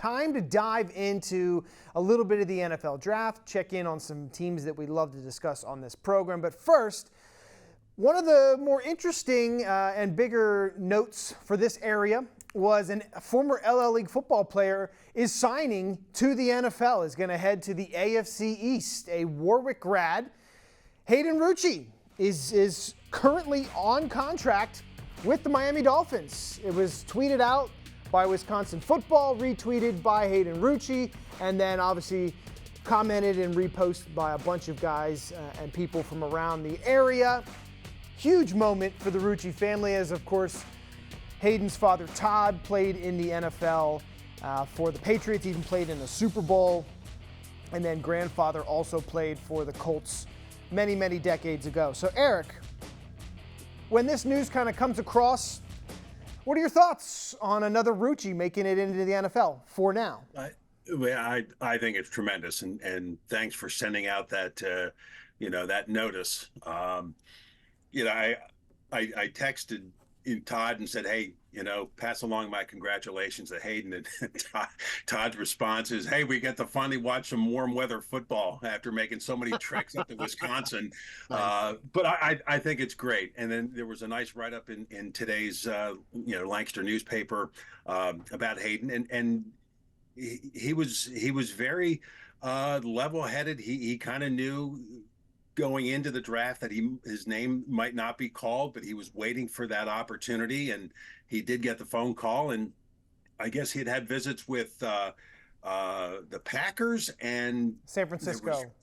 time to dive into a little bit of the NFL draft, check in on some teams that we love to discuss on this program. But first, one of the more interesting and bigger notes for this area was a former LL League football player is signing to the NFL, is going to head to the AFC East. A Warwick grad, Hayden Rucci, is currently on contract with the Miami Dolphins. It was tweeted out by Wisconsin Football, retweeted by Hayden Rucci, and then obviously commented and reposted by a bunch of guys and people from around the area. Huge moment for the Rucci family, as of course Hayden's father Todd played in the NFL for the Patriots, even played in the Super Bowl, and then grandfather also played for the Colts many, many decades ago. So Eric, when this news kind of comes across, what are your thoughts on another Rucci making it into the NFL for now? I think it's tremendous, and thanks for sending out that that notice. I texted Todd and said, hey, pass along my congratulations to Hayden. And Todd's response is, hey, we get to finally watch some warm weather football after making so many treks up to Wisconsin. But I think it's great. And then there was a nice write-up in today's Lancaster newspaper about Hayden, and he was very level-headed. He kind of knew going into the draft that his name might not be called, but he was waiting for that opportunity, and he did get the phone call. And I guess he had visits with the Packers and San Francisco.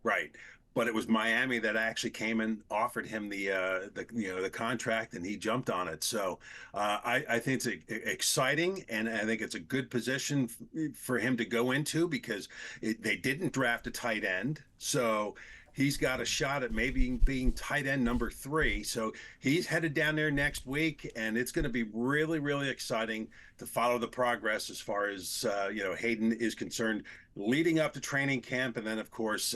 Right? But it was Miami that actually came and offered him the contract, and he jumped on it. So I think it's exciting, and I think it's a good position for him to go into, because they didn't draft a tight end, so he's got a shot at maybe being tight end number 3. So he's headed down there next week, and it's going to be really, really exciting to follow the progress as far as Hayden is concerned, leading up to training camp, and then of course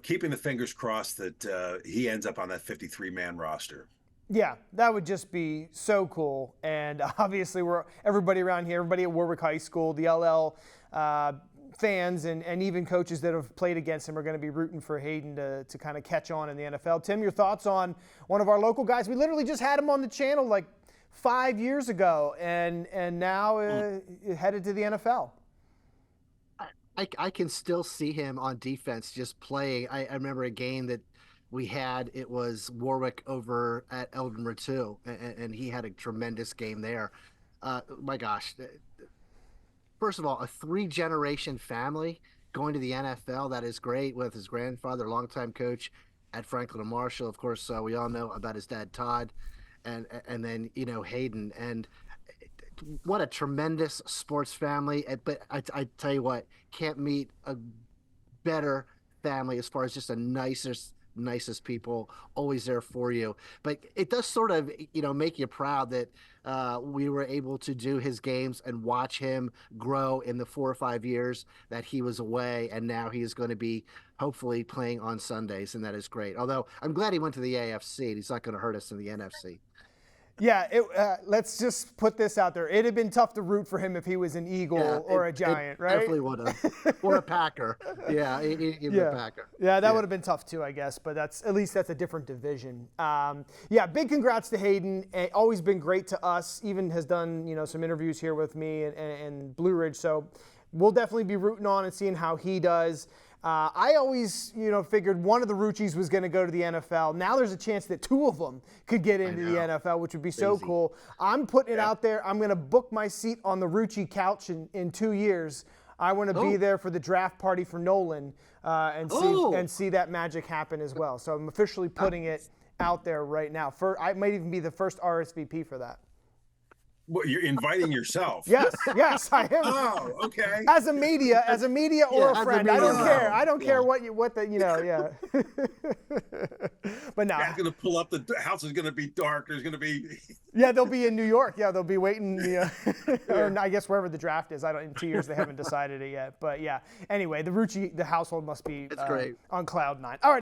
keeping the fingers crossed that he ends up on that 53-man roster. Yeah, that would just be so cool. And obviously everybody around here, everybody at Warwick High School, the LL fans and even coaches that have played against him are going to be rooting for Hayden to kind of catch on in the NFL. Tim, your thoughts on one of our local guys? We literally just had him on the channel like 5 years ago, and now headed to the NFL. I can still see him on defense just playing. I remember a game that we had. It was Warwick over at Eldon Ratu, and he had a tremendous game there. My gosh. First of all, a 3-generation family going to the NFL, that is great, with his grandfather, longtime coach at Franklin and Marshall. Of course, we all know about his dad, Todd, and then, Hayden. And what a tremendous sports family. But I tell you what, can't meet a better family as far as just the nicest people, always there for you. But it does sort of, make you proud that we were able to do his games and watch him grow in the 4 or 5 years that he was away, and now he is going to be hopefully playing on Sundays, and that is great. Although I'm glad he went to the AFC, and he's not going to hurt us in the NFC. Yeah, let's just put this out there. It'd have been tough to root for him if he was an Eagle or a Giant, right? Definitely would have. Or a Packer. Yeah, even a Packer. Yeah, that would have been tough too, I guess, but at least that's a different division. Big congrats to Hayden. Always been great to us. Even has done, some interviews here with me and Blue Ridge. So we'll definitely be rooting on and seeing how he does. I always, figured one of the Ruccis was going to go to the NFL. Now there's a chance that 2 of them could get into the NFL, which would be so cool. I'm putting it out there. I'm going to book my seat on the Rucci couch in 2 years. I want to be there for the draft party for Nolan and see that magic happen as well. So I'm officially putting it out there right now. I might even be the first RSVP for that. Well, you're inviting yourself. Yes, I am. Oh, okay. As a media or a friend, I don't care. I don't care what yeah. But no. Dad's gonna pull up. The house is gonna be dark. There's gonna be. Yeah, they'll be in New York. Yeah, they'll be waiting. Or I guess wherever the draft is. In 2 years they haven't decided it yet. But yeah. Anyway, the household must be great. on cloud 9. All right.